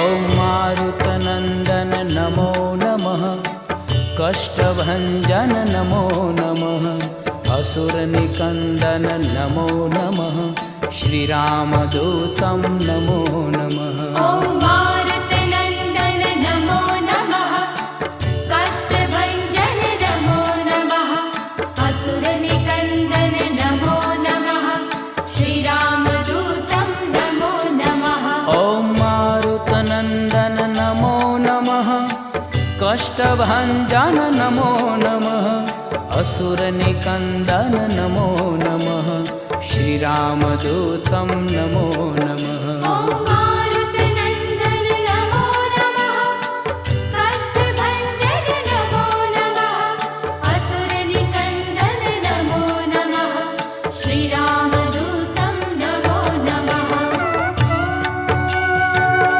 ॐ मारुतनन्दन नमो नमः, कष्टभञ्जन नमो नमः, असुरनिकन्दन नमो नमः, श्रीरामदूतं नमो नमः। ॐ मारुतनन्दन नमो नमः, कष्टभञ्जन नमो नमः, असुरनिकन्दन नमो नमः, श्रीरामदूतं नमो नमः। ॐ मारुतनन्दन नमो नमः, कष्टभञ्जन नमो नमः, असुरनिकन्दन नमो नमः, श्रीरामदूतं नमो नमः।